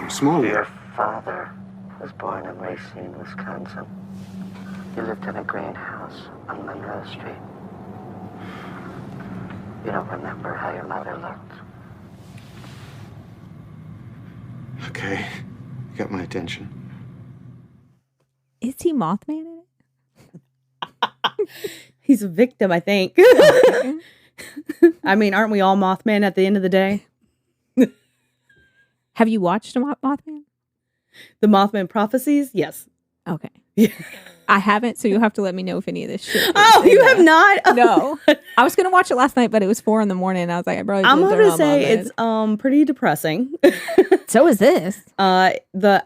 small Your world. father was born in Racine, Wisconsin. You lived in a green house on Monroe Street. You don't remember how your mother looked. Okay, you got my attention. Is he Mothman in it? He's a victim, I think. I mean, aren't we all Mothman at the end of the day? Have you watched Mothman? The Mothman prophecies? Yes. Okay. Yeah. I haven't, so you'll have to let me know if any of this shit. Oh, you have not? No. I was going to watch it last night, but it was 4 a.m. and I was like, I probably I'm should going turn to on say Mothman. it's pretty depressing. So is this. I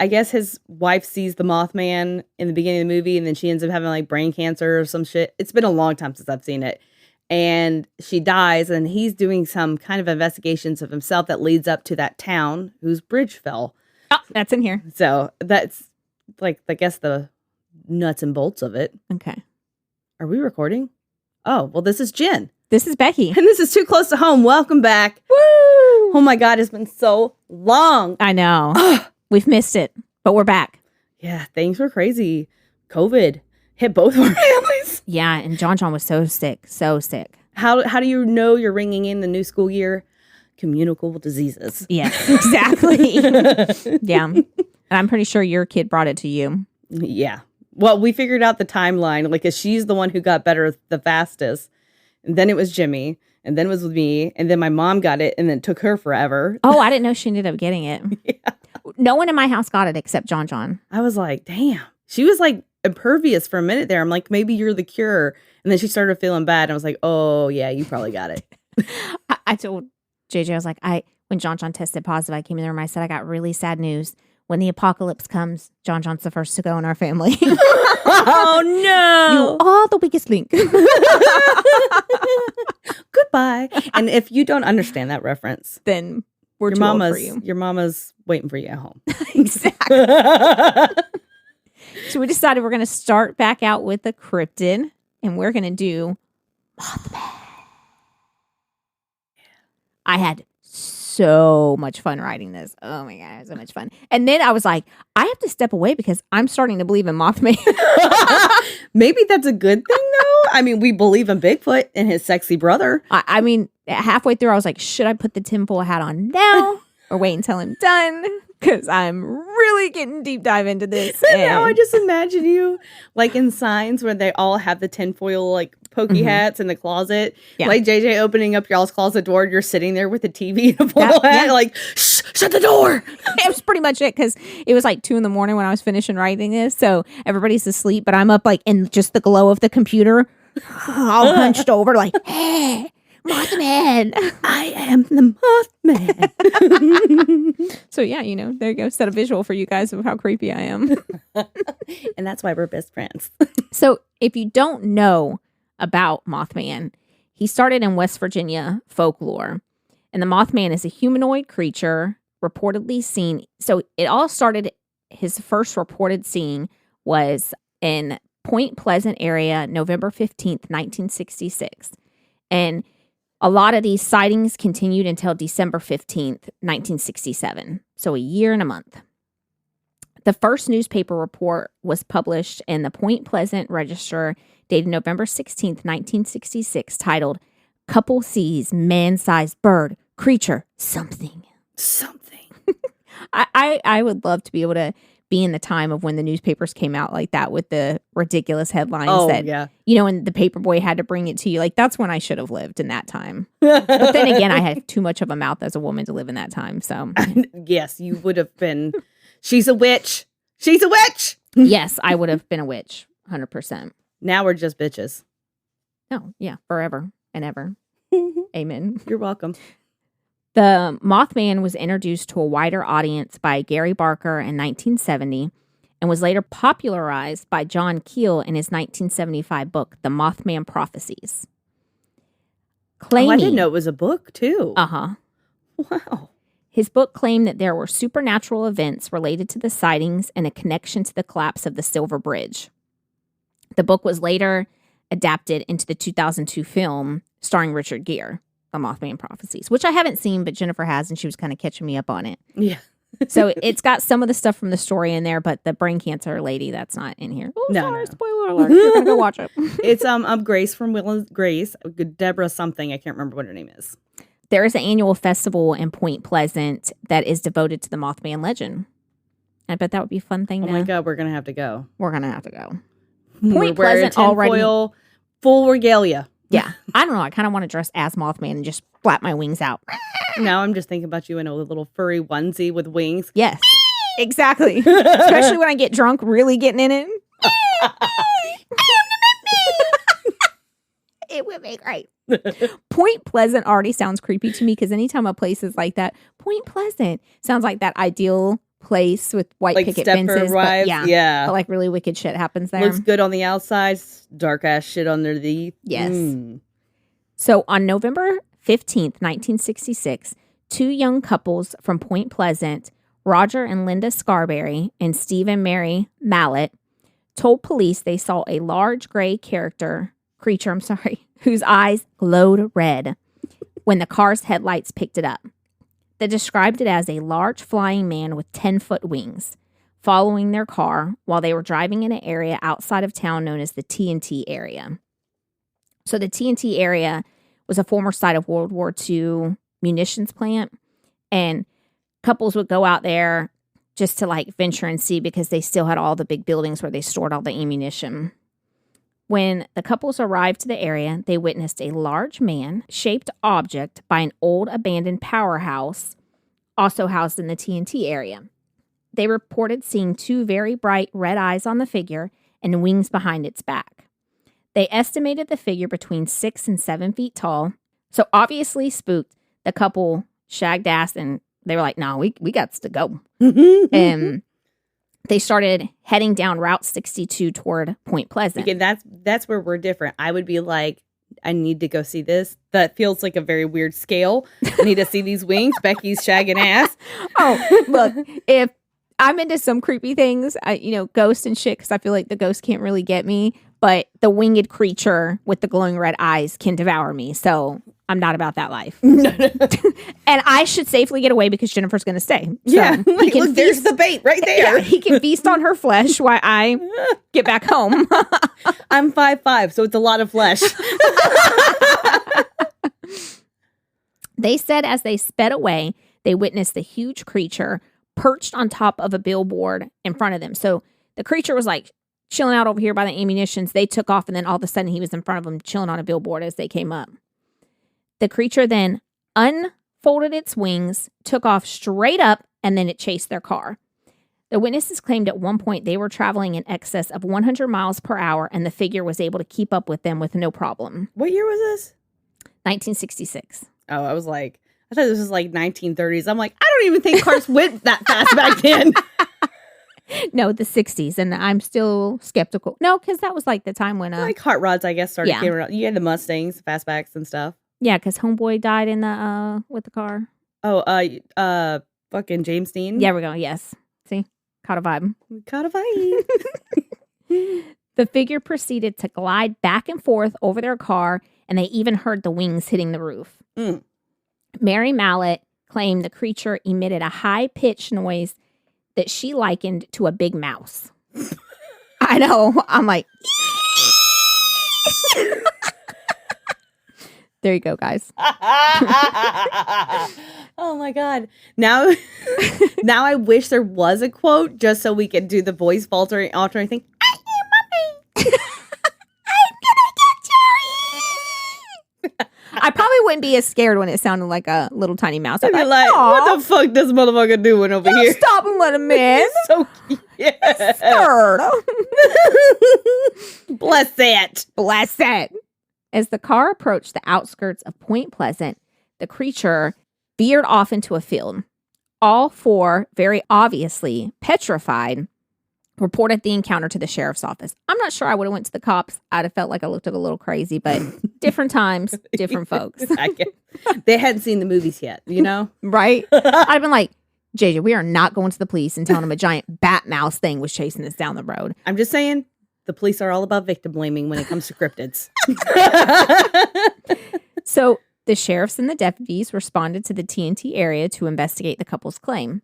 guess his wife sees the Mothman in the beginning of the movie, and then she ends up having like brain cancer or some shit. It's been a long time since I've seen it. And she dies, and he's doing some kind of investigations of himself that leads up to that town whose bridge fell. Oh, that's in here. So that's like, I guess, the nuts and bolts of it. Okay. Are we recording? Oh, well, this is Jen. This is Becky. And this is Too Close to Home. Welcome back. Woo! Oh my God, it's been so long. I know. We've missed it, but we're back. Yeah, things were crazy. COVID hit both of our families. Yeah, and John was so sick. How do you know you're ringing in the new school year? Communicable diseases. Yes, exactly. Yeah. And I'm pretty sure your kid brought it to you. Yeah. Well, we figured out the timeline. Like, 'cause she's the one who got better the fastest. And then it was Jimmy. And then it was with me. And then my mom got it. And then it took her forever. Oh, I didn't know she ended up getting it. Yeah. No one in my house got it except John. I was like, damn. She was like impervious for a minute there. I'm like, maybe you're the cure. And then she started feeling bad. And I was like, oh, yeah, you probably got it. I told JJ, I was like, when John tested positive, I came in the room, I said, I got really sad news. When the apocalypse comes, John's the first to go in our family. Oh, no. You are the weakest link. Goodbye. And if you don't understand that reference, Then we're too old for you. your mama's waiting for you at home. Exactly. So we decided we're going to start back out with the cryptid, and we're going to do Mothman. I had so much fun writing this. Oh my God, so much fun. And then I was like, I have to step away because I'm starting to believe in Mothman. Maybe that's a good thing, though. I mean, we believe in Bigfoot and his sexy brother. I mean, halfway through, I was like, should I put the tinfoil hat on now or wait until I'm done? Because I'm really getting deep dive into this. And now I just imagine you like in Signs where they all have the tinfoil like pokey hats in the closet. Yeah. Like JJ opening up y'all's closet door. You're sitting there with a TV and a foil hat. Yeah. Like, shh, shut the door. It was pretty much it because it was like 2 a.m. when I was finishing writing this. So everybody's asleep, but I'm up like in just the glow of the computer, all hunched over like, hey, Mothman. I am the Mothman. So yeah, there you go. Set a visual for you guys of how creepy I am. And that's why we're best friends. So if you don't know about Mothman, he started in West Virginia folklore. And the Mothman is a humanoid creature reportedly seen. So it all started, his first reported seeing was in Point Pleasant area, November 15th, 1966. And a lot of these sightings continued until December 15th, 1967. So a year and a month. The first newspaper report was published in the Point Pleasant Register dated November 16th, 1966, titled, Couple Sees Man-Sized Bird, Creature, Something. I would love to be able to be in the time of when the newspapers came out like that with the ridiculous headlines and the paperboy had to bring it to you. Like, that's when I should have lived in that time. But then again, I had too much of a mouth as a woman to live in that time. So Yes, you would have been. She's a witch. She's a witch. yes, I would have been a witch. 100%. Now we're just bitches. Oh, yeah. Forever and ever. Amen. You're welcome. The Mothman was introduced to a wider audience by Gary Barker in 1970 and was later popularized by John Keel in his 1975 book, The Mothman Prophecies. I didn't know it was a book, too. Uh-huh. Wow. His book claimed that there were supernatural events related to the sightings and a connection to the collapse of the Silver Bridge. The book was later adapted into the 2002 film starring Richard Gere, The Mothman Prophecies, which I haven't seen, but Jennifer has, and she was kind of catching me up on it. Yeah. So it's got some of the stuff from the story in there, but the brain cancer lady, that's not in here. Oh, No, sorry, no. spoiler alert. You're gonna go watch it. It's Grace from Will and Grace, Deborah something. I can't remember what her name is. There is an annual festival in Point Pleasant that is devoted to the Mothman legend. I bet that would be a fun thing. Oh my God, we're gonna have to go. We're gonna have to go. Point Pleasant already. Full regalia. Yeah, I don't know. I kind of want to dress as Mothman and just flap my wings out. Now I'm just thinking about you in a little furry onesie with wings. Yes, exactly. Especially when I get drunk, really getting in it. It would be great. Point Pleasant already sounds creepy to me because anytime a place is like that, Point Pleasant sounds like that ideal place with white Like picket Stepford fences. Wives, But yeah. but like really wicked shit happens there. Looks good on the outside, dark ass shit underneath. Yes. So on November 15th, 1966, two young couples from Point Pleasant, Roger and Linda Scarberry and Steve and Mary Mallet, told police they saw a large gray creature, whose eyes glowed red when the car's headlights picked it up. They described it as a large flying man with 10-foot wings, following their car while they were driving in an area outside of town known as the TNT area. So the TNT area was a former site of World War II munitions plant, and couples would go out there just to like venture and see because they still had all the big buildings where they stored all the ammunition. When the couples arrived to the area, they witnessed a large man-shaped object by an old abandoned powerhouse, also housed in the TNT area. They reported seeing two very bright red eyes on the figure and wings behind its back. They estimated the figure between 6 and 7 feet tall. So obviously spooked, the couple shagged ass and they were like, no, we got to go. And they started heading down Route 62 toward Point Pleasant. Again, that's where we're different. I would be like, I need to go see this. That feels like a very weird scale. I need to see these wings. Becky's shagging ass. Oh, look, if I'm into some creepy things, ghosts and shit, because I feel like the ghost can't really get me, but the winged creature with the glowing red eyes can devour me. So I'm not about that life. And I should safely get away because Jennifer's going to stay. So yeah. Look, there's the bait right there. Yeah, he can feast on her flesh while I get back home. I'm 5'5", so it's a lot of flesh. They said as they sped away, they witnessed the huge creature perched on top of a billboard in front of them. So the creature was like chilling out over here by the ammunitions. They took off, and then all of a sudden he was in front of them chilling on a billboard as they came up. The creature then unfolded its wings, took off straight up, and then it chased their car. The witnesses claimed at one point they were traveling in excess of 100 miles per hour, and the figure was able to keep up with them with no problem. What year was this? 1966. Oh, I was like, I thought this was like 1930s. I'm like, I don't even think cars went that fast back then. No, the 60s, and I'm still skeptical. No, because that was like the time when... like hot rods, I guess, started Yeah. coming around. You had the Mustangs, fastbacks and stuff. Yeah, because Homeboy died in the with the car. Oh, fucking James Dean. Yeah, we go. Yes. See? Caught a vibe. Caught a vibe. The figure proceeded to glide back and forth over their car, and they even heard the wings hitting the roof. Mm. Mary Mallet claimed the creature emitted a high-pitched noise that she likened to a big mouse. I know. I'm like... There you go, guys. Oh my God. Now I wish there was a quote just so we could do the voice altering thing. I probably wouldn't be as scared when it sounded like a little tiny mouse. I'd be like, what the fuck this motherfucker doing over here? Stop and let him in. So cute. Scared. Bless it. Bless it. As the car approached the outskirts of Point Pleasant, the creature veered off into a field. All four, very obviously petrified, reported the encounter to the sheriff's office. I'm not sure I would have went to the cops. I'd have felt like I looked a little crazy, but different times, different folks. They hadn't seen the movies yet, you know? Right? I'd have been like, JJ, we are not going to the police and telling them a giant bat mouse thing was chasing us down the road. I'm just saying, the police are all about victim blaming when it comes to cryptids. So the sheriffs and the deputies responded to the TNT area to investigate the couple's claim.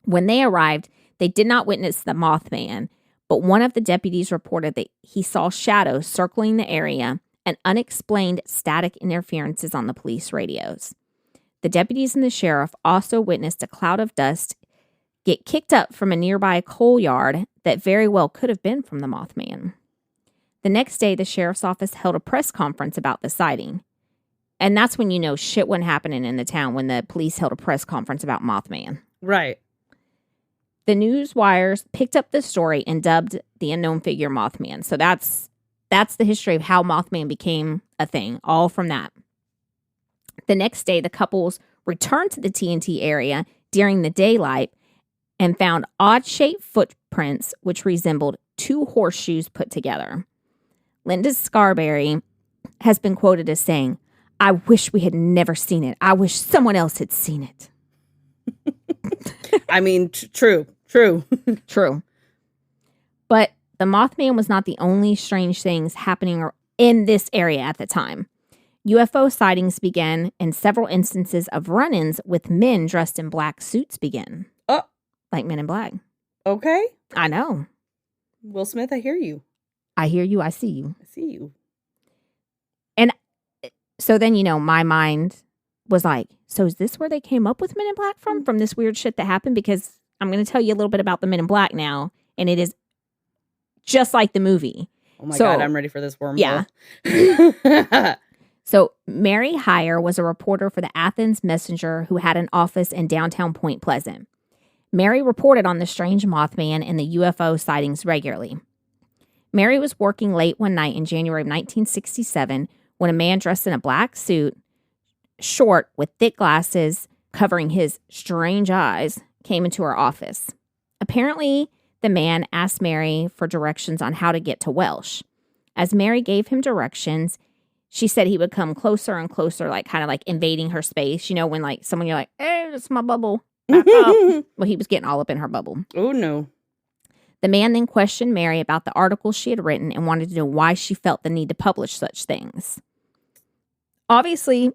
When they arrived, they did not witness the Mothman, but one of the deputies reported that he saw shadows circling the area and unexplained static interferences on the police radios. The deputies and the sheriff also witnessed a cloud of dust get kicked up from a nearby coal yard that very well could have been from the Mothman. The next day, the sheriff's office held a press conference about the sighting. And that's when you know shit wasn't happening in the town, when the police held a press conference about Mothman. Right. The news wires picked up the story and dubbed the unknown figure Mothman. So that's the history of how Mothman became a thing, all from that. The next day, the couples returned to the TNT area during the daylight and found odd-shaped footprints which resembled two horseshoes put together. Linda Scarberry has been quoted as saying, "I wish we had never seen it. I wish someone else had seen it." I mean, true. True. But the Mothman was not the only strange things happening in this area at the time. UFO sightings began, and several instances of run-ins with men dressed in black suits began. Oh. Like Men in Black. Okay. I know. Will Smith, I hear you. I hear you. I see you. I see you. And so then, my mind was like, so is this where they came up with Men in Black from this weird shit that happened? Because I'm going to tell you a little bit about the Men in Black now, and it is just like the movie. Oh my God, I'm ready for this wormhole. Yeah. So Mary Heyer was a reporter for the Athens Messenger who had an office in downtown Point Pleasant. Mary reported on the strange Mothman and the UFO sightings regularly. Mary was working late one night in January of 1967 when a man dressed in a black suit, short with thick glasses covering his strange eyes, came into her office. Apparently, the man asked Mary for directions on how to get to Welsh. As Mary gave him directions, she said he would come closer and closer, like kind of like invading her space. When like someone, you're like, hey, it's my bubble. Back up. Well, he was getting all up in her bubble. Oh, no. The man then questioned Mary about the articles she had written and wanted to know why she felt the need to publish such things. Obviously,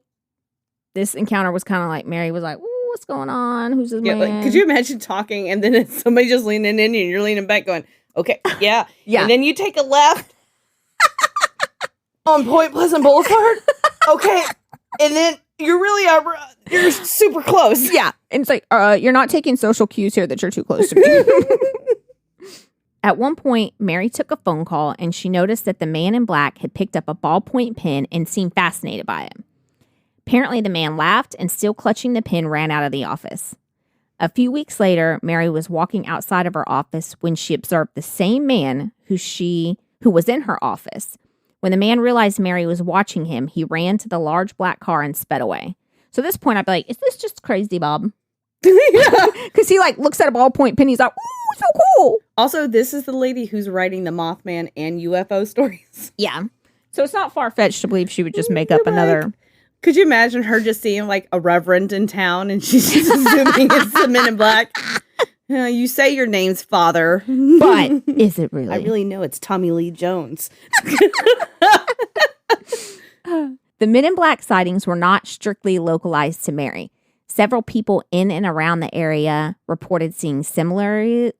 this encounter was kind of like Mary was like, ooh, what's going on? Who's this man? Like, could you imagine talking and then it's somebody just leaning in and you're leaning back going, okay, yeah. Yeah. And then you take a left on Point Pleasant Boulevard. Okay. And then you're super close. Yeah. And it's like, you're not taking social cues here that you're too close to me. At one point, Mary took a phone call and she noticed that the man in black had picked up a ballpoint pen and seemed fascinated by it. Apparently, the man laughed and, still clutching the pen, ran out of the office. A few weeks later, Mary was walking outside of her office when she observed the same man who was in her office. When the man realized Mary was watching him, he ran to the large black car and sped away. So at this point, I'd be like, is this just crazy, Bob? Yeah. Because he like looks at a ballpoint pen. He's like, ooh, so cool. Also, this is the lady who's writing the Mothman and UFO stories. Yeah. So it's not far-fetched to believe she would just make up another. Could you imagine her just seeing like a reverend in town and she's just assuming it's the Men in Black? You say your name's Father. But is it really? I really know it's Tommy Lee Jones. The Men in Black sightings were not strictly localized to Mary. Several people in and around the area reported seeing similarly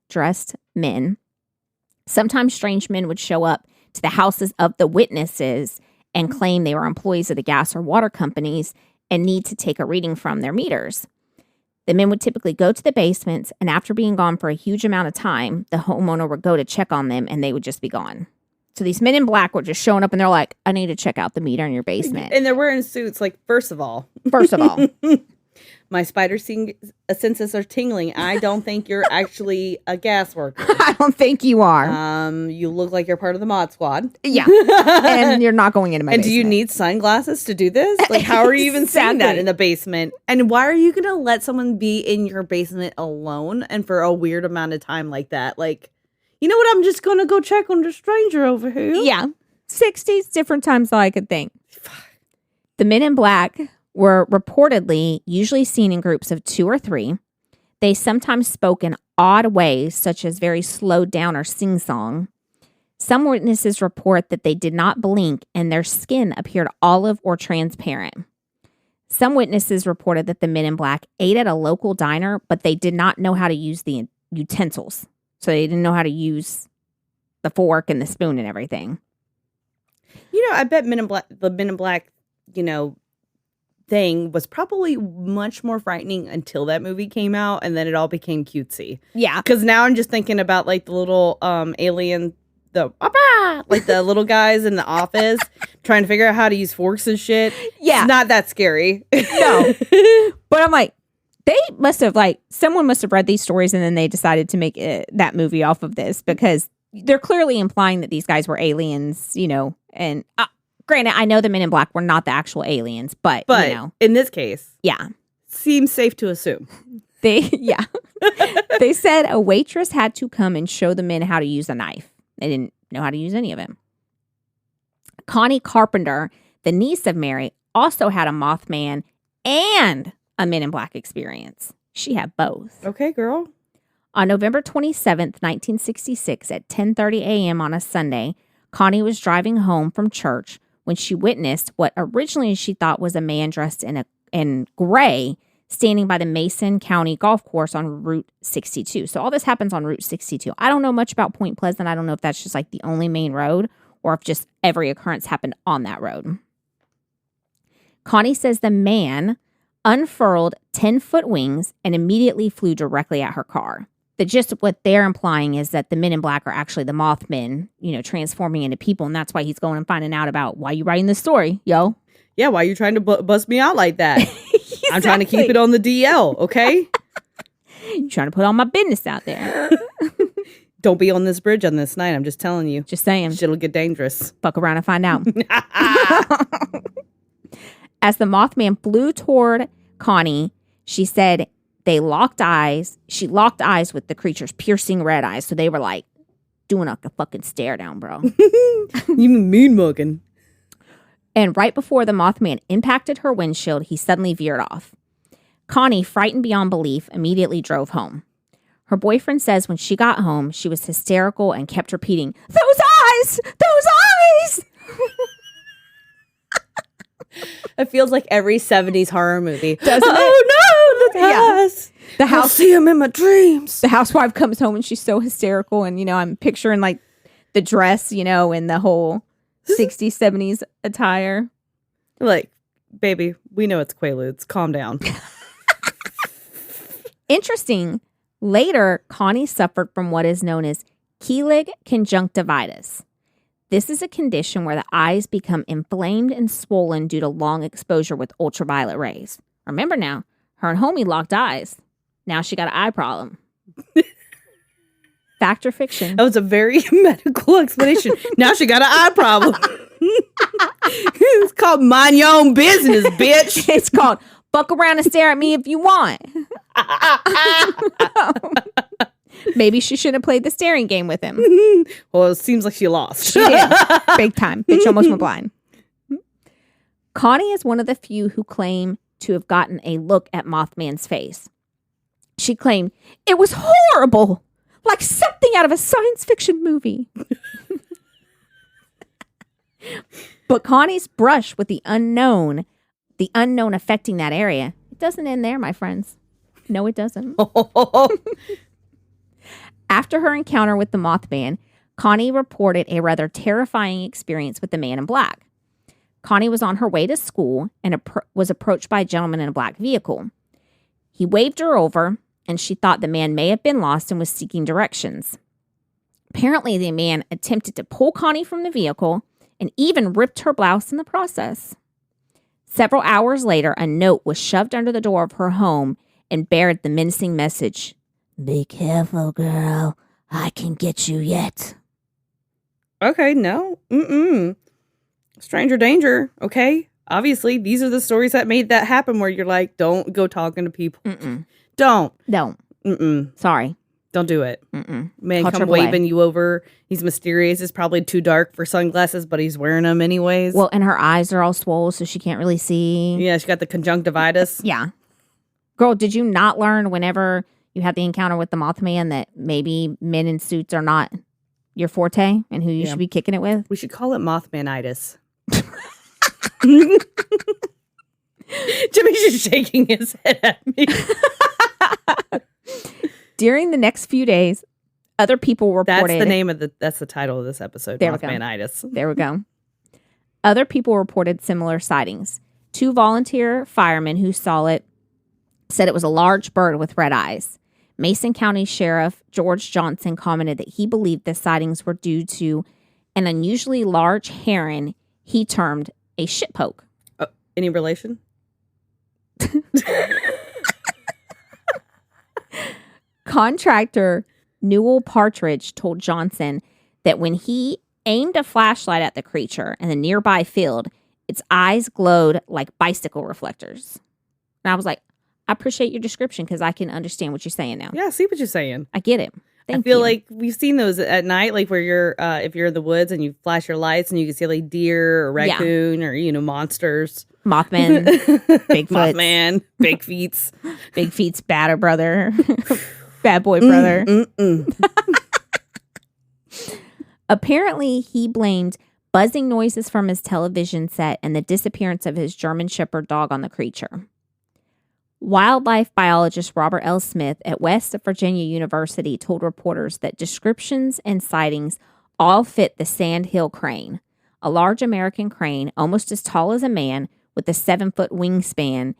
dressed men. Sometimes strange men would show up to the houses of the witnesses and claim they were employees of the gas or water companies and need to take a reading from their meters. The men would typically go to the basements, and after being gone for a huge amount of time, the homeowner would go to check on them, and they would just be gone. So these men in black were just showing up, and they're like, I need to check out the meter in your basement. And they're wearing suits, like, first of all. My spider senses are tingling. I don't think you're actually a gas worker. I don't think you are. You look like you're part of the mod squad. Yeah. And you're not going into my basement. And do you need sunglasses to do this? Like, how are you even seeing that in the basement? And why are you going to let someone be in your basement alone and for a weird amount of time like that? Like, you know what? I'm just going to go check on the stranger over here. Yeah. 60s, different times that I could think. The men in black were reportedly usually seen in groups of 2 or 3. They sometimes spoke in odd ways, such as very slowed down or sing-song. Some witnesses report that they did not blink and their skin appeared olive or transparent. Some witnesses reported that the men in black ate at a local diner, but they did not know how to use the utensils. So they didn't know how to use the fork and the spoon and everything. You know, I bet the Men in Black, thing was probably much more frightening until that movie came out, and then it all became cutesy. Yeah. Because now I'm just thinking about like the little alien, the little guys in the office trying to figure out how to use forks and shit. Yeah. It's not that scary. No. But I'm like, they must have someone must have read these stories and then they decided to make that movie off of this, because they're clearly implying that these guys were aliens, and granted, I know the Men in Black were not the actual aliens, but in this case, yeah, seems safe to assume. They said a waitress had to come and show the men how to use a knife. They didn't know how to use any of it. Connie Carpenter, the niece of Mary, also had a Mothman and a Men in Black experience. She had both. Okay, girl. On November 27th, 1966, at 10:30 a.m. on a Sunday, Connie was driving home from church when she witnessed what originally she thought was a man dressed in gray standing by the Mason County Golf Course on Route 62. So all this happens on Route 62. I don't know much about Point Pleasant. I don't know if that's just the only main road or if just every occurrence happened on that road. Connie says the man unfurled 10-foot wings and immediately flew directly at her car. The gist of what they're implying is that the Men in Black are actually the Mothmen, transforming into people. And that's why he's going and finding out about why you writing this story, yo. Yeah, why are you trying to bust me out like that? Exactly. I'm trying to keep it on the DL, okay? You're trying to put all my business out there. Don't be on this bridge on this night. I'm just telling you. Just saying. Shit'll get dangerous. Fuck around and find out. As the Mothman flew toward Connie, she said they locked eyes. She locked eyes with the creature's piercing red eyes. So they were doing a fucking stare down, bro. You mean mugging. And right before the Mothman impacted her windshield, he suddenly veered off. Connie, frightened beyond belief, immediately drove home. Her boyfriend says when she got home, she was hysterical and kept repeating, "Those eyes! Those eyes!" It feels like every 70s horror movie. Doesn't it? Oh, no! Yes. The house, I'll see him in my dreams. The housewife comes home and she's so hysterical. And, I'm picturing the dress, and the whole 60s, 70s attire. Baby, we know it's Quaaludes. Calm down. Interesting. Later, Connie suffered from what is known as cheilic conjunctivitis. This is a condition where the eyes become inflamed and swollen due to long exposure with ultraviolet rays. Remember now, her and homie locked eyes. Now she got an eye problem. Fact or fiction? That was a very medical explanation. Now she got an eye problem. It's called mind your own business, bitch. It's called fuck around and stare at me if you want. Maybe she should have played the staring game with him. Well, it seems like she lost. She did. Big time. Bitch almost went blind. Connie is one of the few who claim to have gotten a look at Mothman's face. She claimed, "It was horrible, like something out of a science fiction movie." But Connie's brush with the unknown affecting that area, it doesn't end there, my friends. No, it doesn't. After her encounter with the Mothman, Connie reported a rather terrifying experience with the Man in Black. Connie was on her way to school and was approached by a gentleman in a black vehicle. He waved her over, and she thought the man may have been lost and was seeking directions. Apparently, the man attempted to pull Connie from the vehicle and even ripped her blouse in the process. Several hours later, a note was shoved under the door of her home and bared the menacing message, "Be careful, girl. I can get you yet." Okay, no. Stranger danger, okay? Obviously, these are the stories that made that happen where you're like, don't go talking to people. Don't. Sorry. Don't do it. Man Culture come waving you over. He's mysterious. It's probably too dark for sunglasses, but he's wearing them anyways. Well, and her eyes are all swollen, so she can't really see. Yeah, she got the conjunctivitis. Yeah. Girl, did you not learn whenever you had the encounter with the Mothman that maybe men in suits are not your forte and who you should be kicking it with? We should call it Mothmanitus. Jimmy's just shaking his head at me. During the next few days, other people reported... That's the title of this episode, There Mothmanitus. There we go. Other people reported similar sightings. 2 volunteer firemen who saw it said it was a large bird with red eyes. Mason County Sheriff George Johnson commented that he believed the sightings were due to an unusually large heron he termed a shitpoke. Any relation? Contractor Newell Partridge told Johnson that when he aimed a flashlight at the creature in the nearby field, its eyes glowed like bicycle reflectors. And I was like, I appreciate your description because I can understand what you're saying now. Yeah, I see what you're saying. I get it. Thank I feel you. like we've seen those at night, like where you're, if you're in the woods and you flash your lights and you can see like deer or raccoon or, monsters. Mothman, Bigfoot. Mothman, Big Feets. Big Feet's batter brother. Bad boy brother. Apparently, he blamed buzzing noises from his television set and the disappearance of his German Shepherd dog on the creature. Wildlife biologist Robert L. Smith at West Virginia University told reporters that descriptions and sightings all fit the sandhill crane, a large American crane almost as tall as a man with a 7-foot wingspan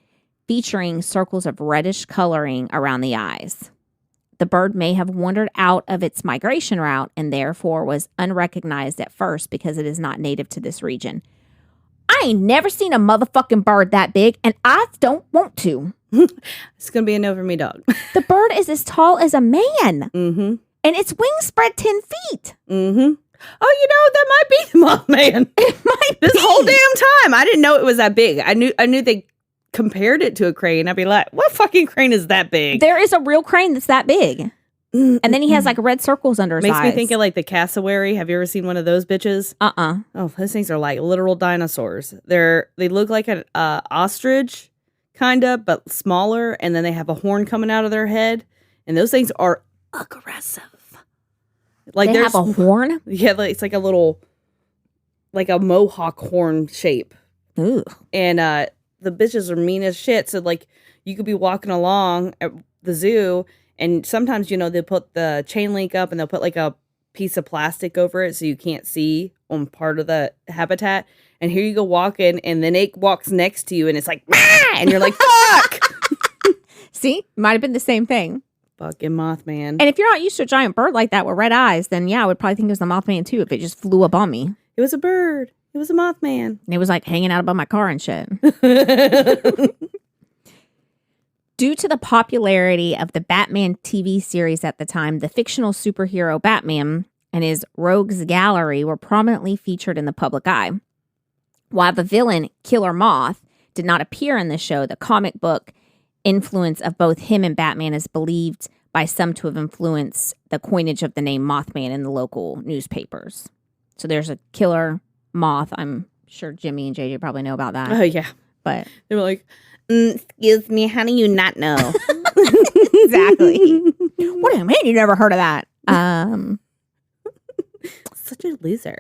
featuring circles of reddish coloring around the eyes. The bird may have wandered out of its migration route and therefore was unrecognized at first because it is not native to this region. I ain't never seen a motherfucking bird that big, and I don't want to. It's going to be a no for me, dog. The bird is as tall as a man. Mm-hmm. And its wings spread 10 feet. Mm-hmm. Oh, that might be the Mothman. It might this be. whole damn time. I didn't know it was that big. I knew they compared it to a crane. I'd be like, what fucking crane is that big? There is a real crane that's that big. And then he has like red circles under his eyes. Makes me think of like the cassowary. Have you ever seen one of those bitches? Uh-uh. Oh, those things are like literal dinosaurs. They look like an ostrich, kind of, but smaller. And then they have a horn coming out of their head. And those things are aggressive. Like they have a horn? Yeah, it's like a little, like a mohawk horn shape. Ooh. And the bitches are mean as shit. So like you could be walking along at the zoo and sometimes, they'll put the chain link up and they'll put like a piece of plastic over it so you can't see on part of the habitat. And here you go walking and then it walks next to you and it's like, ah! And you're like, fuck! See? Might have been the same thing. Fucking Mothman. And if you're not used to a giant bird like that with red eyes, then yeah, I would probably think it was the Mothman too if it just flew up on me. It was a bird. It was a Mothman. And it was like hanging out above my car and shit. Due to the popularity of the Batman TV series at the time, the fictional superhero Batman and his rogues gallery were prominently featured in the public eye. While the villain, Killer Moth, did not appear in the show, the comic book influence of both him and Batman is believed by some to have influenced the coinage of the name Mothman in the local newspapers. So there's a Killer Moth. I'm sure Jimmy and JJ probably know about that. Oh, yeah. But they were like, excuse me, how do you not know? Exactly. What do you mean you never heard of that? Such a loser.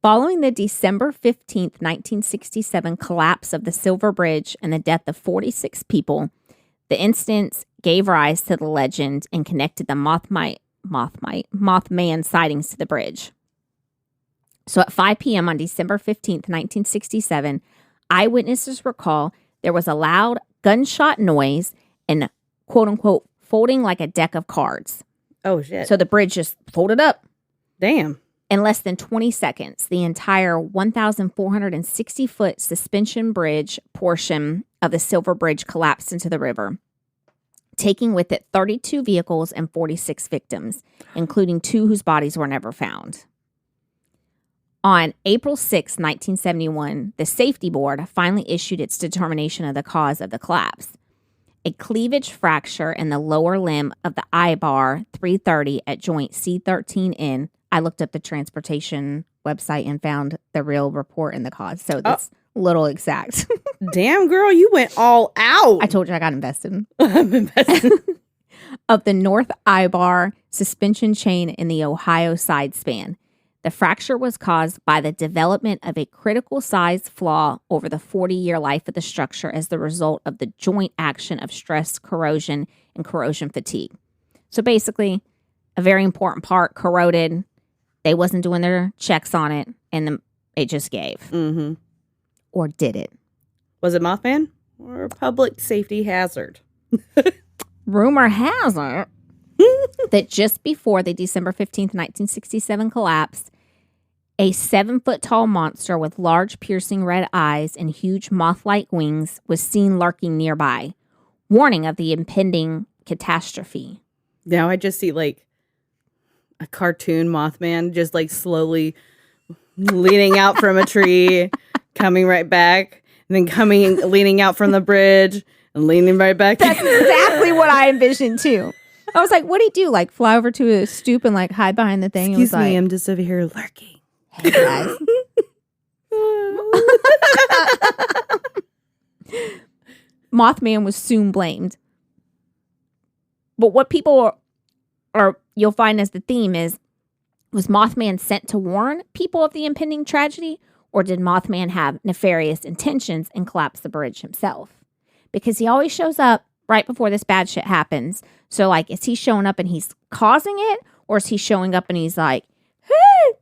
Following the December 15th, 1967 collapse of the Silver Bridge and the death of 46 people, the incidents gave rise to the legend and connected the Mothman sightings to the bridge. So at 5 p.m. on December 15th, 1967, eyewitnesses recall there was a loud gunshot noise and quote-unquote folding like a deck of cards. Oh, shit. So the bridge just folded up. Damn. In less than 20 seconds, the entire 1,460-foot suspension bridge portion of the Silver Bridge collapsed into the river, taking with it 32 vehicles and 46 victims, including 2 whose bodies were never found. On April 6, 1971, the Safety Board finally issued its determination of the cause of the collapse. A cleavage fracture in the lower limb of the eye bar 330 at joint C13N. I looked up the transportation website and found the real report in the cause. So that's a little exact. Damn, girl, you went all out. I told you I got invested. I'm invested. Of the north eye bar suspension chain in the Ohio side span. The fracture was caused by the development of a critical size flaw over the 40-year life of the structure as the result of the joint action of stress, corrosion, and corrosion fatigue. So basically, a very important part corroded. They wasn't doing their checks on it, and it just gave. Mm-hmm. Or did it? Was it Mothman or a public safety hazard? Rumor has it that just before the December 15th, 1967 collapse, a 7-foot-tall monster with large piercing red eyes and huge moth-like wings was seen lurking nearby, warning of the impending catastrophe. Now I just see like a cartoon Mothman just like slowly leaning out from a tree, coming right back, and then leaning out from the bridge and leaning right back. That's exactly what I envisioned too. I was like, what'd he do? Like fly over to a stoop and like hide behind the thing? Excuse me, like, I'm just over here lurking. Hey guys. Mothman was soon blamed. But what people you'll find as the theme was Mothman sent to warn people of the impending tragedy, or did Mothman have nefarious intentions and collapse the bridge himself? Because he always shows up right before this bad shit happens. So, like, is he showing up and he's causing it? Or is he showing up and he's like, hey,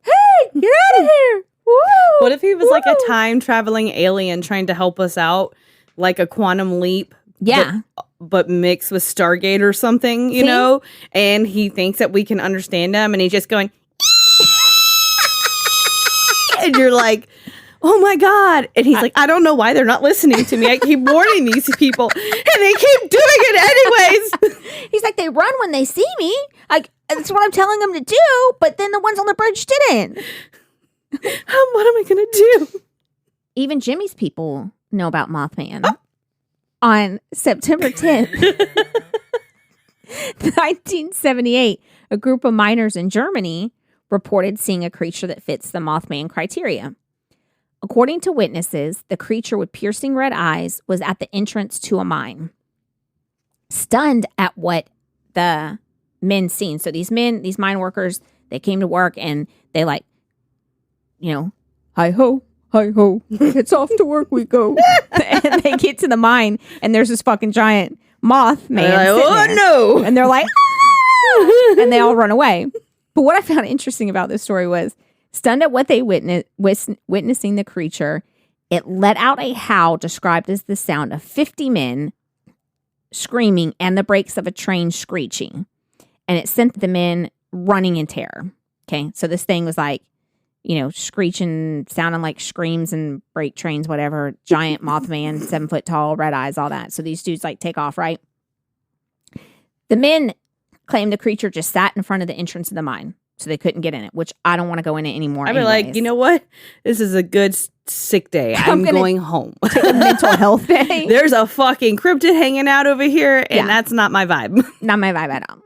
get out of here. Woo, what if he was like a time-traveling alien trying to help us out? Like a quantum leap? Yeah. But mixed with Stargate or something, you know? And he thinks that we can understand him, and he's just going... and you're like... oh my God. And he's like, I don't know why they're not listening to me. I keep warning these people and they keep doing it anyways. He's like, they run when they see me. Like, that's what I'm telling them to do. But then the ones on the bridge didn't. What am I going to do? Even Jimmy's people know about Mothman. On September 10th, 1978, a group of miners in Germany reported seeing a creature that fits the Mothman criteria. According to witnesses, the creature with piercing red eyes was at the entrance to a mine. Stunned at what the men seen. So these mine workers, they came to work and they like, hi ho, it's off to work we go. And they get to the mine and there's this fucking giant moth man. Like, oh no. And they're like, ah! And they all run away. But what I found interesting about this story was, stunned at what they witnessing the creature, it let out a howl described as the sound of 50 men screaming and the brakes of a train screeching. And it sent the men running in terror. Okay, so this thing was like, screeching, sounding like screams and brake trains, whatever. Giant Mothman, 7 foot tall, red eyes, all that. So these dudes like take off, right? The men claim the creature just sat in front of the entrance of the mine. So they couldn't get in it, which I don't want to go in it anymore. I'd be like, you know what? This is a good sick day. I'm going home. Take a mental health day. There's a fucking cryptid hanging out over here, and that's not my vibe. Not my vibe at all.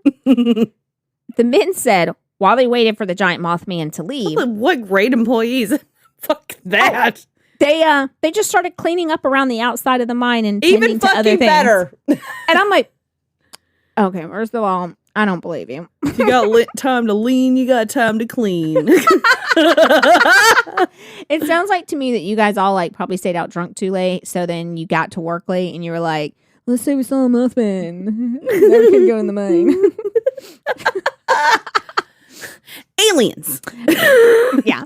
The men said, while they waited for the giant Mothman to leave. What great employees. Fuck that. They just started cleaning up around the outside of the mine and tending to other things. Better. And I'm like, okay, first of all, I don't believe you. If you got time to lean, you got time to clean. It sounds like to me that you guys all like probably stayed out drunk too late. So then you got to work late and you were like, let's say we saw a Mothman. Never can go in the mine. Aliens. Yeah.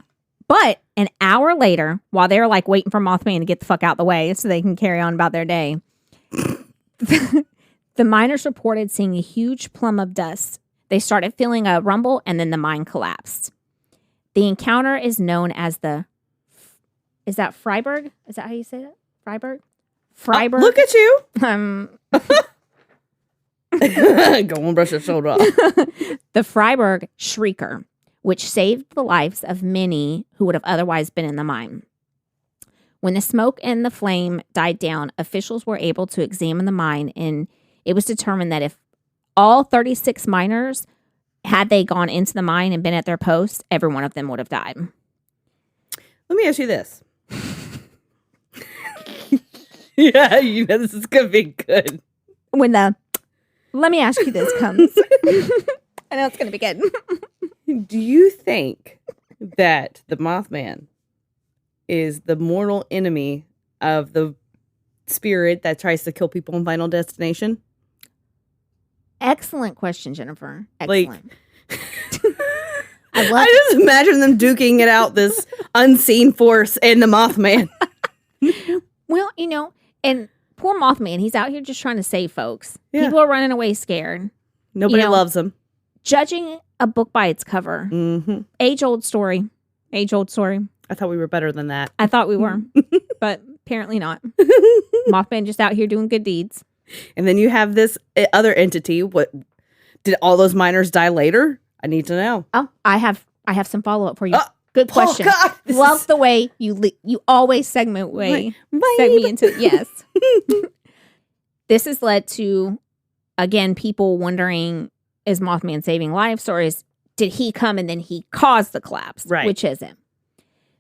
But an hour later, while they were like waiting for Mothman to get the fuck out the way so they can carry on about their day, the miners reported seeing a huge plume of dust. They started feeling a rumble, and then the mine collapsed. The encounter is known as is that Freiburg? Is that how you say that? Freiburg? Freiburg? Look at you. Go on, brush your shoulder off. The Freiburg Shrieker, which saved the lives of many who would have otherwise been in the mine. When the smoke and the flame died down, officials were able to examine the mine, and it was determined that if all 36 miners, had they gone into the mine and been at their posts, every one of them would have died. Let me ask you this. Yeah, this is going to be good. When let me ask you this comes. I know it's going to be good. Do you think that the Mothman is the mortal enemy of the spirit that tries to kill people in Final Destination? Excellent question, Jennifer. Like- Excellent. I love I just imagine them duking it out, this unseen force and the Mothman. Well, you know, and poor Mothman, he's out here just trying to save folks. Yeah. People are running away scared. Nobody You know, loves him. Judging a book by its cover. Mm-hmm. Age-old story. Age-old story. I thought we were better than that. I thought we were, but apparently not. Mothman just out here doing good deeds. And then you have this other entity. What did all those miners die later? I need to know. Oh, I have some follow-up for you. Oh, Good question. God, this Love is- the way you always seg me into it. Yes. This has led to, again, people wondering, is Mothman saving lives, or did he come and then he caused the collapse? Right. Which is it?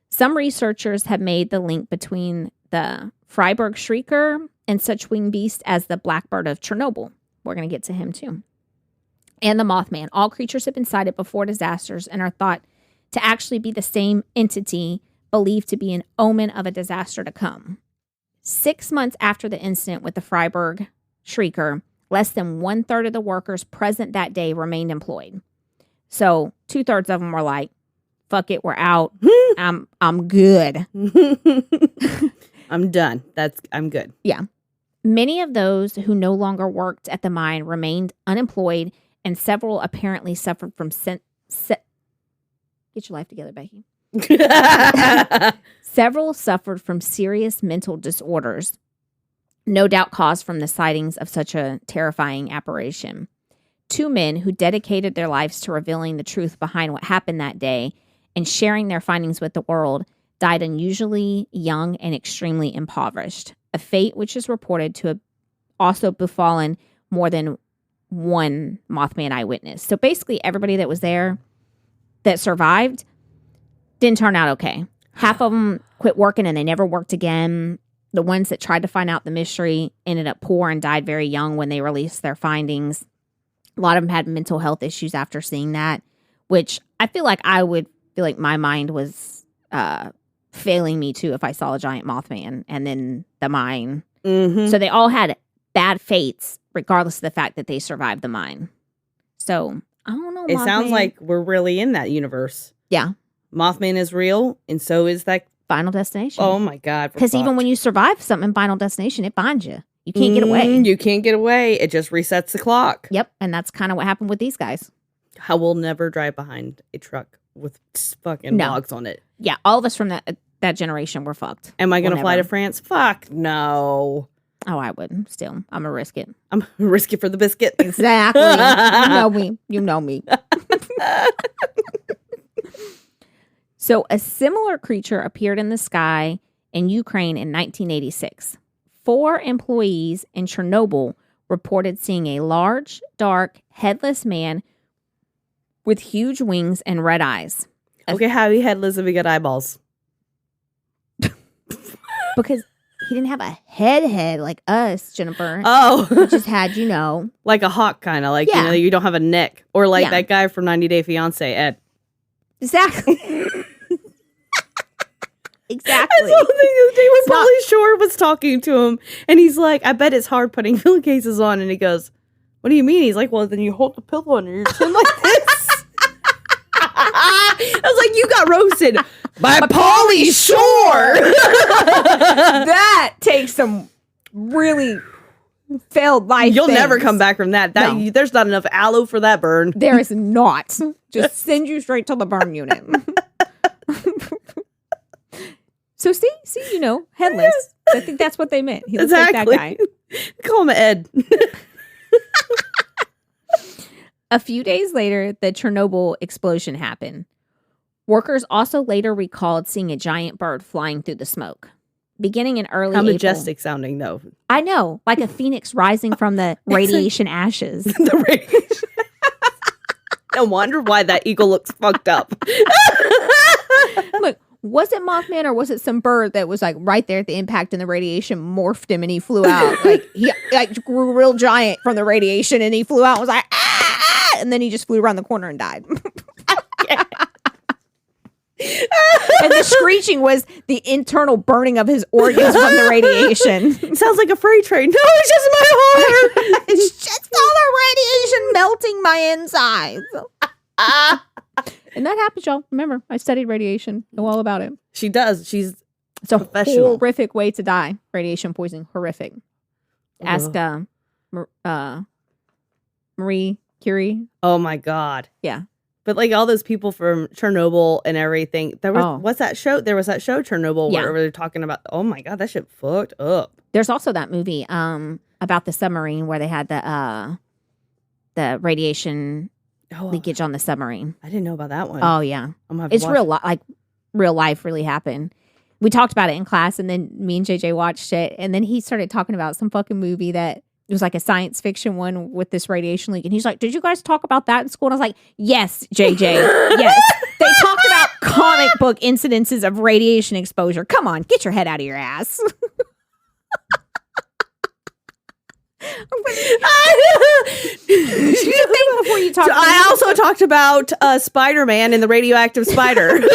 Some researchers have made the link between the Freiburg Shrieker and such winged beasts as the Blackbird of Chernobyl. We're going to get to him too. And the Mothman. All creatures have been sighted before disasters and are thought to actually be the same entity, believed to be an omen of a disaster to come. 6 months after the incident with the Freiburg Shrieker, less than 1/3 of the workers present that day remained employed. So 2/3 of them were like, fuck it, we're out. I'm good. I'm done. I'm good. Yeah. Many of those who no longer worked at the mine remained unemployed, and several apparently suffered from get your life together, Becky. Several suffered from serious mental disorders, no doubt caused from the sightings of such a terrifying apparition. 2 men who dedicated their lives to revealing the truth behind what happened that day and sharing their findings with the world died unusually young and extremely impoverished, a fate which is reported to have also befallen more than one Mothman eyewitness. So basically everybody that was there that survived didn't turn out okay. Half of them quit working and they never worked again. The ones that tried to find out the mystery ended up poor and died very young when they released their findings. A lot of them had mental health issues after seeing that, which I feel like my mind was failing me too if I saw a giant Mothman and then the mine. Mm-hmm. So they all had bad fates regardless of the fact that they survived the mine. So I don't know. It sounds Mothman. like we're really in that universe. Yeah. Mothman is real, and so is that. Final Destination. Oh my God. Because even when you survive something in Final Destination, it finds you. You can't get away. You can't get away. It just resets the clock. Yep. And that's kind of what happened with these guys. I will never drive behind a truck with fucking logs on it. Yeah. All of us from that generation were fucked. Am I going to We'll fly never. to France? Fuck no. Oh, I would. Still, I'm going to risk it. I'm risk it for the biscuit. Exactly. You know me. You know me. So a similar creature appeared in the sky in Ukraine in 1986. 4 employees in Chernobyl reported seeing a large, dark, headless man with huge wings and red eyes. Okay, how he headless if he got eyeballs? Because he didn't have a head like us, Jennifer. Oh. He just had, Like a hawk kind of. Like, Yeah. you don't have a neck. Or like Yeah. that guy from 90 Day Fiancé, Ed. Exactly. Exactly. I saw the thing the other day when It's not- Pauly Shore was talking to him, and he's like, I bet it's hard putting pillowcases on. And he goes, what do you mean? He's like, well, then you hold the pillow under your chin like this. I was like, you got roasted by Pauly Shore. That takes some really failed life. You'll never things. come back from that. No. There's not enough aloe for that burn. There is not. Just send you straight to the burn unit. So see, headless. I think that's what they meant. He looks like that guy. Call him Ed. A few days later, the Chernobyl explosion happened. Workers also later recalled seeing a giant bird flying through the smoke. Beginning in early How April, majestic sounding, though. I know, like a phoenix rising from the radiation ashes. The radiation. No wonder why that eagle looks fucked up. Look, was it Mothman or was it some bird that was like right there at the impact and the radiation morphed him and he flew out? Like he grew real giant from the radiation and he flew out and was like, ah! And then he just flew around the corner and died. And the screeching was the internal burning of his organs from the radiation. Sounds like a freight train. No, it's just my heart. It's just all the radiation melting my insides. And that happens, y'all. Remember, I studied radiation. Know all about it. She does. She's It's a professional. horrific way to die. Radiation poisoning. Horrific. Ask Marie Curie. Oh my God. Yeah. But like all those people from Chernobyl and everything. There was what's that show? There was that show Chernobyl where they're talking about. Oh my God, that shit fucked up. There's also that movie about the submarine where they had the radiation leakage on the submarine. I didn't know about that one. Oh yeah, it's real life really happened. We talked about it in class, and then me and JJ watched it, and then he started talking about some fucking movie that it was like a science fiction one with this radiation leak, and he's like, "Did you guys talk about that in school?" And I was like, "Yes, JJ, yes." They talked about comic book incidences of radiation exposure. Come on, get your head out of your ass. Before you talk, I also talked about Spider-Man and the radioactive spider. Yeah,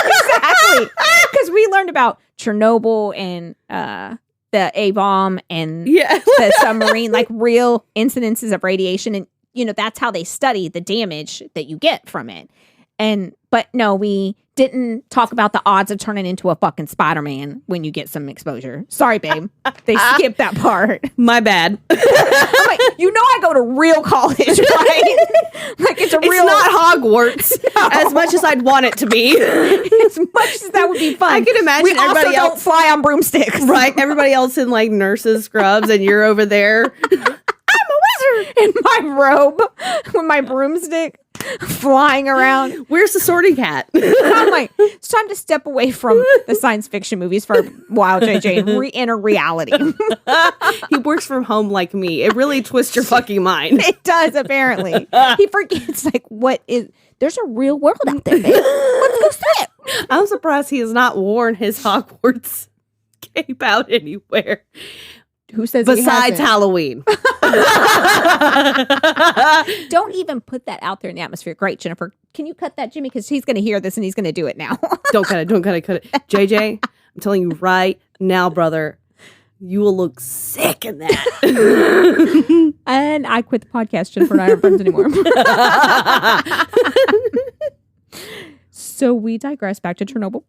exactly, because we learned about Chernobyl and the A-bomb and the submarine, like real incidences of radiation, and that's how they study the damage that you get from it. But no, we didn't talk about the odds of turning into a fucking Spider-Man when you get some exposure. Sorry, babe. They skipped that part. My bad. I'm like, I go to real college, right? Like it's It's not Hogwarts as much as I'd want it to be. As much as that would be fun. I can imagine we everybody also else don't fly on broomsticks. Right. Everybody else in like nurses scrubs and you're over there. In my robe with my broomstick flying around. Where's the sorting hat? I'm like, it's time to step away from the science fiction movies for a while, JJ, and re-enter reality. He works from home like me. It really twists your fucking mind. It does, apparently. He forgets, like, there's a real world out there, babe. Let's go see it. I'm surprised he has not worn his Hogwarts cape out anywhere. Who says besides Halloween? Don't even put that out there in the atmosphere. Great, Jennifer. Can you cut that, Jimmy? Because he's going to hear this and he's going to do it now. Don't cut it. JJ, I'm telling you right now, brother, you will look sick in that. And I quit the podcast. Jennifer and I aren't friends anymore. So we digress back to Chernobyl.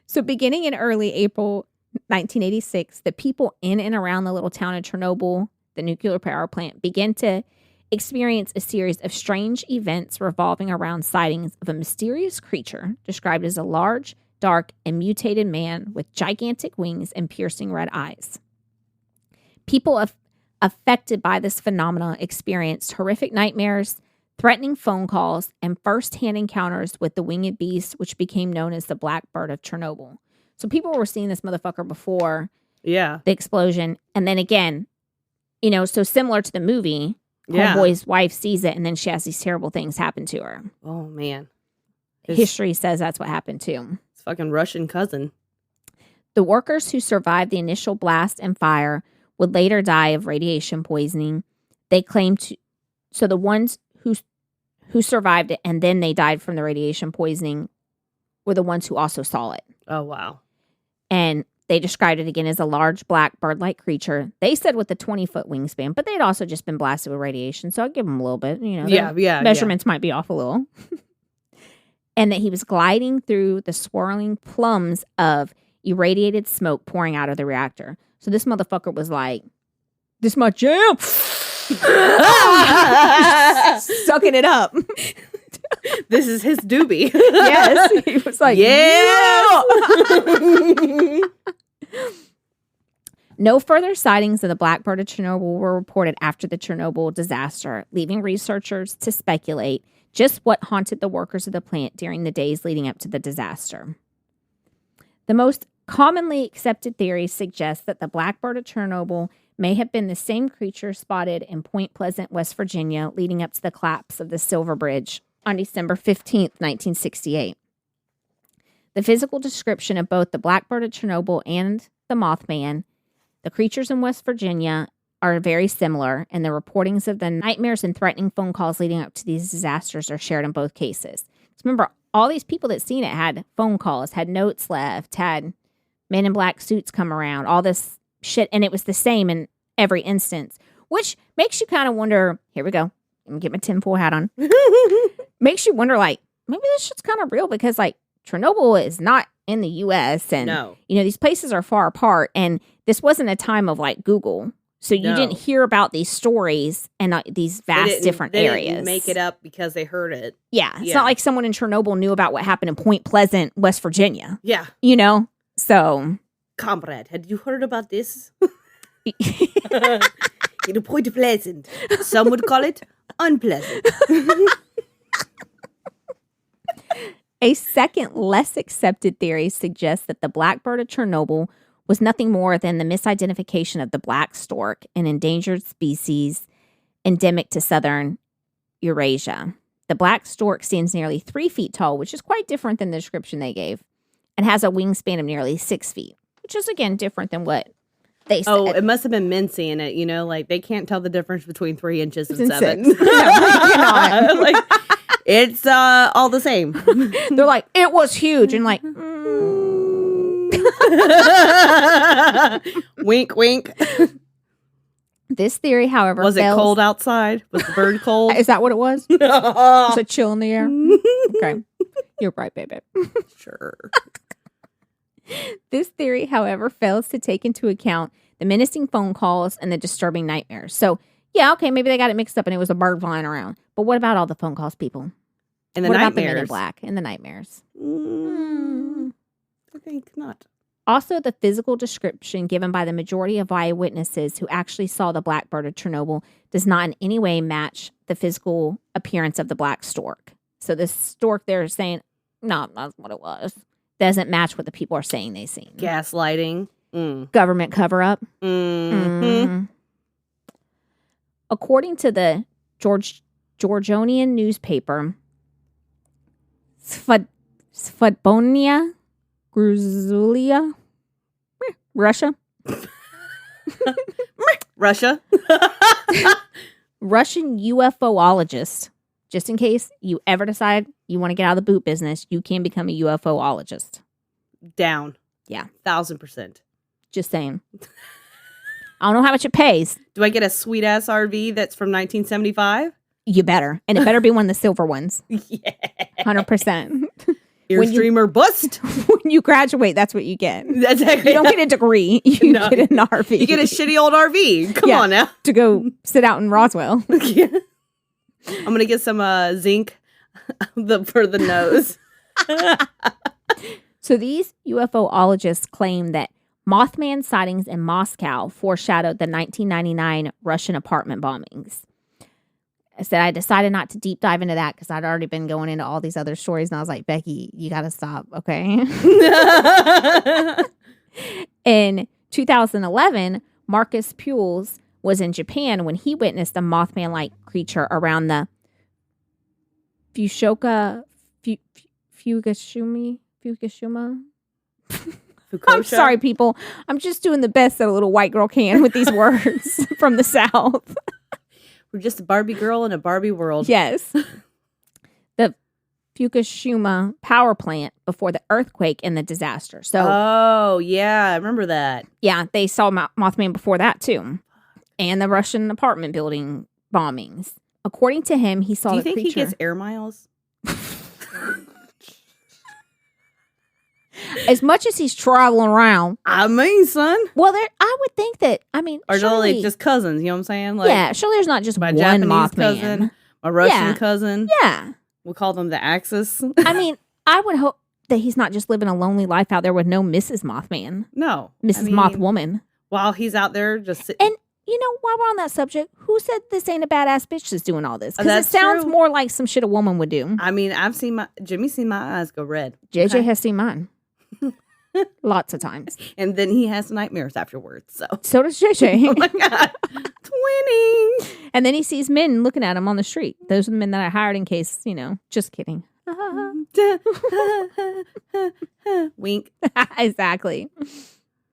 So beginning in early April 1986, the people in and around the little town of Chernobyl, the nuclear power plant, began to experience a series of strange events revolving around sightings of a mysterious creature described as a large, dark, and mutated man with gigantic wings and piercing red eyes. People affected by this phenomena experienced horrific nightmares, threatening phone calls, and first-hand encounters with the winged beast, which became known as the Black Bird of Chernobyl. So people were seeing this motherfucker before the explosion. And then again, so similar to the movie, Homeboy's wife sees it and then she has these terrible things happen to her. Oh, man. History says that's what happened too. It's fucking Russian cousin. The workers who survived the initial blast and fire would later die of radiation poisoning. They claimed to... So the ones who survived it and then they died from the radiation poisoning were the ones who also saw it. Oh, wow. And they described it again as a large black bird-like creature. They said with a 20-foot wingspan, but they'd also just been blasted with radiation. So I'd give them a little bit. Measurements might be off a little. And that he was gliding through the swirling plumes of irradiated smoke pouring out of the reactor. So this motherfucker was like, this my jam. Sucking it up. This is his doobie. Yes. He was like, yeah. No further sightings of the Black Bird of Chernobyl were reported after the Chernobyl disaster, leaving researchers to speculate just what haunted the workers of the plant during the days leading up to the disaster. The most commonly accepted theory suggests that the Black Bird of Chernobyl may have been the same creature spotted in Point Pleasant, West Virginia, leading up to the collapse of the Silver Bridge on December 15th, 1968. The physical description of both the Black Bird of Chernobyl and the Mothman, the creatures in West Virginia, are very similar, and the reportings of the nightmares and threatening phone calls leading up to these disasters are shared in both cases. Remember, all these people that seen it had phone calls, had notes left, had men in black suits come around, all this shit. And it was the same in every instance, which makes you kind of wonder, here we go. Let me get my tinfoil hat on. Makes you wonder, like, maybe this shit's kind of real because, like, Chernobyl is not in the U.S. And, you know, these places are far apart. And this wasn't a time of, like, Google. So you didn't hear about these stories and these vast different areas. They didn't make it up because they heard it. Yeah. It's not like someone in Chernobyl knew about what happened in Point Pleasant, West Virginia. Yeah. You know? So. Comrade, had you heard about this? In Point Pleasant. Some would call it unpleasant. A second, less accepted theory suggests that the blackbird of Chernobyl was nothing more than the misidentification of the black stork, an endangered species endemic to southern Eurasia. The black stork stands nearly 3 feet tall, which is quite different than the description they gave, and has a wingspan of nearly 6 feet, which is, again, different than what they said. Oh, it must have been men seeing it, you know, like they can't tell the difference between 3 inches and 7. Like, it's all the same. They're like, it was huge. And like, wink, wink. This theory, however, was it cold outside? Was the bird cold? Is that what it was? Was it chill in the air? Okay. You're right, baby. Sure. This theory, however, fails to take into account the menacing phone calls and the disturbing nightmares. So, yeah, okay, maybe they got it mixed up and it was a bird flying around. But what about all the phone calls, people? And the what nightmares? About the men in black and the nightmares? I think not. Also, the physical description given by the majority of eyewitnesses who actually saw the blackbird of Chernobyl does not in any way match the physical appearance of the black stork. So the stork they're saying, no, that's what it was. Doesn't match what the people are saying they seen. Gaslighting. Government cover-up. According to the Georgian newspaper, Svobodnya Gruzulia, Russia. Russia. Russian UFOologist. Just in case you ever decide you want to get out of the boot business, you can become a UFOologist. Down. Yeah. 1,000%. Just saying. I don't know how much it pays. Do I get a sweet ass RV that's from 1975? You better. And it better be one of the silver ones. Yeah. 100%. Earstream or bust. When you graduate, that's what you get. That's exactly. You don't get a degree. You get an RV. You get a shitty old RV. Come on now. To go sit out in Roswell. Yeah. I'm going to get some zinc for the nose. So these UFOologists claim that Mothman sightings in Moscow foreshadowed the 1999 Russian apartment bombings. I said I decided not to deep dive into that because I'd already been going into all these other stories. And I was like, Becky, you got to stop, okay? In 2011, Marcus Pules was in Japan when he witnessed a Mothman-like creature around the Fukushima. I'm sorry, people. I'm just doing the best that a little white girl can with these words from the South. We're just a Barbie girl in a Barbie world. Yes. The Fukushima power plant before the earthquake and the disaster. So, oh, yeah. I remember that. Yeah, they saw Mothman before that, too. And the Russian apartment building bombings. According to him, he saw the creature. Do you think he gets air miles? As much as he's traveling around. I mean, son. Well, I would think that, or surely, like just cousins, you know what I'm saying? Like, yeah, surely there's not just my one Japanese Mothman. Cousin, my Russian cousin. Yeah. We'll call them the Axis. I mean, I would hope that he's not just living a lonely life out there with no Mrs. Mothman. No. Mrs. Mothwoman. While he's out there just sitting. And, you know, while we're on that subject, who said this ain't a badass bitch that's doing all this? Because it sounds more like some shit a woman would do. I mean, Jimmy's seen my eyes go red. JJ has seen mine. Lots of times. And then he has nightmares afterwards. So does JJ. Oh my God. Twinning. And then he sees men looking at him on the street. Those are the men that I hired in case, you know, just kidding. Wink. Exactly.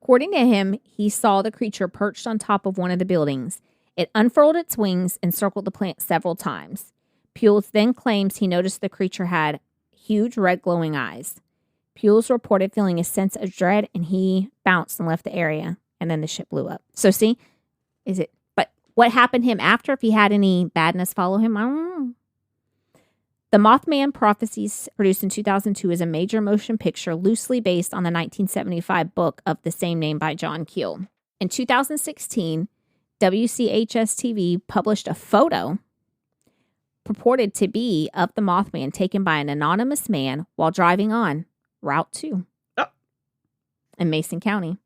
According to him, he saw the creature perched on top of one of the buildings. It unfurled its wings and circled the plant several times. Pules then claims he noticed the creature had huge red glowing eyes. Pules reported feeling a sense of dread, and he bounced and left the area, and then the ship blew up. So see, but what happened to him after, if he had any badness follow him, I don't know. The Mothman Prophecies, produced in 2002, is a major motion picture loosely based on the 1975 book of the same name by John Keel. In 2016, WCHS-TV published a photo purported to be of the Mothman taken by an anonymous man while driving on Route 2 in Mason County.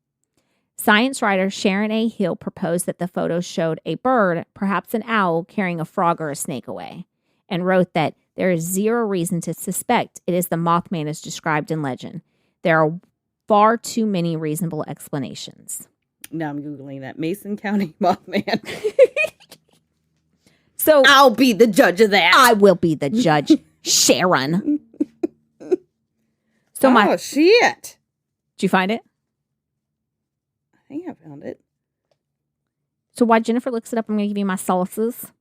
Science writer Sharon A. Hill proposed that the photo showed a bird, perhaps an owl, carrying a frog or a snake away, and wrote that there is zero reason to suspect it is the Mothman as described in legend. There are far too many reasonable explanations. Now I'm Googling that. Mason County Mothman. So I'll be the judge of that. I will be the judge, Sharon. So shit. Did you find it? I think I found it. So while Jennifer looks it up, I'm going to give you my sources.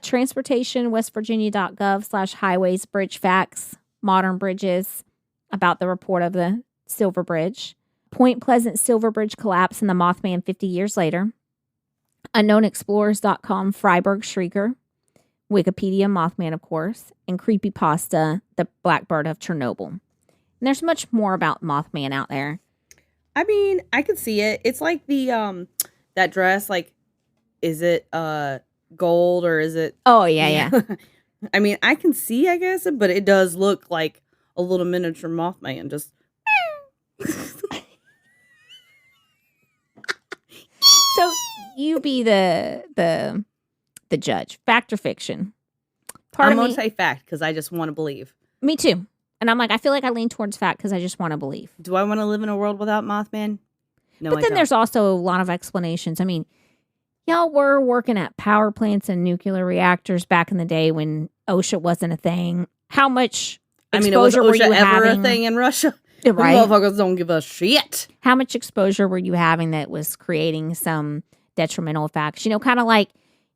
Transportation, westvirginia.gov/highways, bridge facts, modern bridges, about the report of the Silver Bridge. Point Pleasant Silver Bridge collapse and the Mothman 50 years later. UnknownExplorers.com, Freiburg Shrieker. Wikipedia, Mothman, of course. And Creepypasta, the Blackbird of Chernobyl. And there's much more about Mothman out there. I mean, I could see it. It's like the, that dress, like, is it, gold or is it? Oh, yeah. I mean, I can see, I guess, but it does look like a little miniature Mothman. Just. So you be the judge. Fact or fiction? I'm going to say fact because I just want to believe. Me too. And I'm like, I feel like I lean towards fact because I just want to believe. Do I want to live in a world without Mothman? No, but then there's also a lot of explanations. I mean, y'all were working at power plants and nuclear reactors back in the day when OSHA wasn't a thing. How much exposure were you having? A thing in Russia? Right. The motherfuckers don't give a shit. How much exposure were you having that was creating some detrimental effects? You know, kind of like,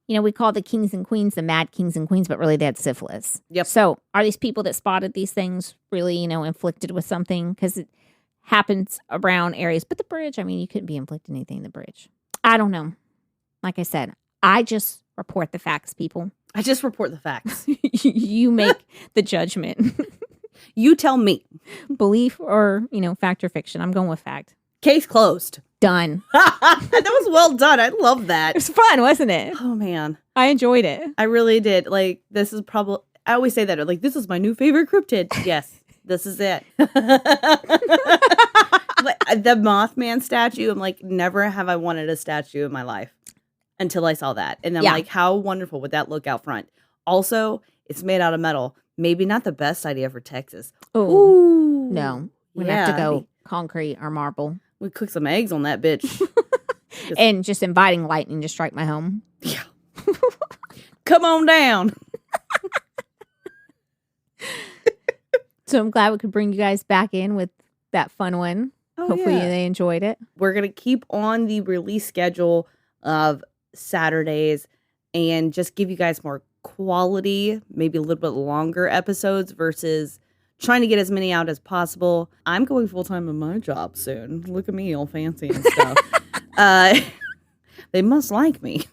you know, we call the kings and queens the mad kings and queens, but really they had syphilis. Yep. So are these people that spotted these things really, you know, inflicted with something? Because it happens around areas. But the bridge, I mean, you couldn't be inflicting anything in the bridge. I don't know. Like I said, I just report the facts, people. I just report the facts. You make the judgment. You tell me. Belief or, you know, fact or fiction. I'm going with fact. Case closed. Done. That was well done. I love that. It was fun, wasn't it? Oh, man. I enjoyed it. I really did. Like, this is probably, I always say that. Like, this is my new favorite cryptid. Yes, this is it. Like, the Mothman statue, I'm like, never have I wanted a statue in my life until I saw that. And I'm like, how wonderful would that look out front? Also, it's made out of metal. Maybe not the best idea for Texas. Ooh. No. We'd have to go concrete or marble. We cook some eggs on that bitch. And just inviting lightning to strike my home. Yeah. Come on down. So I'm glad we could bring you guys back in with that fun one. Hopefully they enjoyed it. We're going to keep on the release schedule of Saturdays and just give you guys more quality, maybe a little bit longer episodes versus trying to get as many out as possible. I'm going full-time in my job soon. Look at me, all fancy and stuff. They must like me.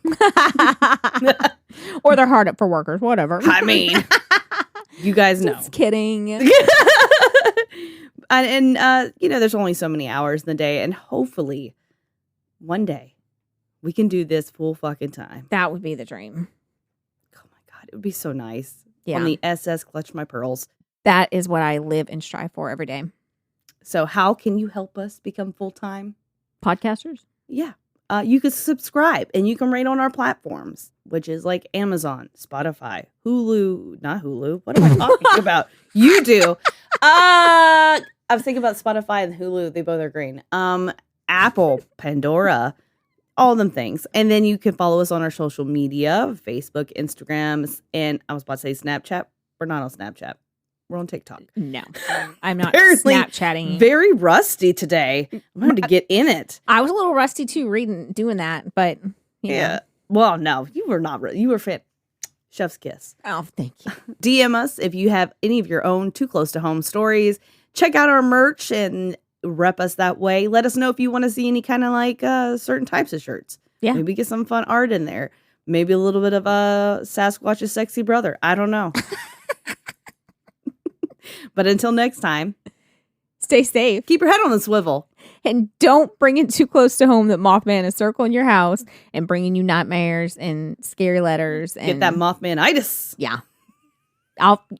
Or they're hard up for workers, whatever. I mean, you guys know. Just kidding. And you know, there's only so many hours in the day, and hopefully one day we can do this full fucking time. That would be the dream. Oh my God, it would be so nice. Yeah. On the SS Clutch My Pearls. That is what I live and strive for every day. So how can you help us become full-time podcasters? Yeah. You can subscribe and you can rate on our platforms, which is like Amazon, Spotify, Hulu, not Hulu. What am I talking about? You do. I was thinking about Spotify and Hulu. They both are green. Apple, Pandora, all them things. And then you can follow us on our social media, Facebook, Instagram, and I was about to say Snapchat. We're not on Snapchat. We're on TikTok. No, I'm not Apparently Snapchatting. Very rusty today. I wanted to get in it. I was a little rusty too, doing that, but you know. Well, no, you were not. You were fit. Chef's kiss. Oh, thank you. DM us if you have any of your own too close to home stories. Check out our merch and rep us that way. Let us know if you want to see any kind of like certain types of shirts. Yeah. Maybe get some fun art in there. Maybe a little bit of Sasquatch's sexy brother. I don't know. But until next time, stay safe. Keep your head on the swivel. And don't bring it too close to home that Mothman is circling your house and bringing you nightmares and scary letters. And get that Mothmanitis. Yeah.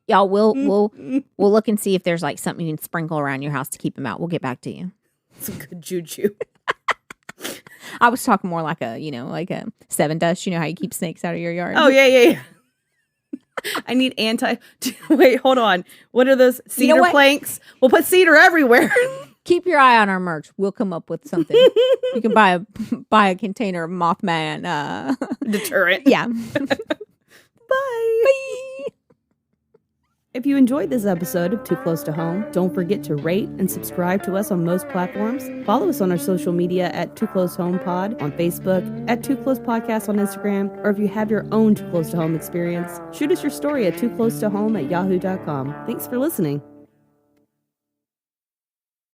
We'll look and see if there's like something you can sprinkle around your house to keep him out. We'll get back to you. Some good juju. I was talking more like a 7 dust. You know how you keep snakes out of your yard? Oh, yeah. I need wait, hold on. What are those cedar planks? We'll put cedar everywhere. Keep your eye on our merch. We'll come up with something. You can buy a container of Mothman deterrent. Yeah. Bye. If you enjoyed this episode of Too Close to Home, don't forget to rate and subscribe to us on most platforms. Follow us on our social media at Too Close Home Pod on Facebook, at Too Close Podcast on Instagram, or if you have your own Too Close to Home experience, shoot us your story at tooclosetohome@yahoo.com. Thanks for listening.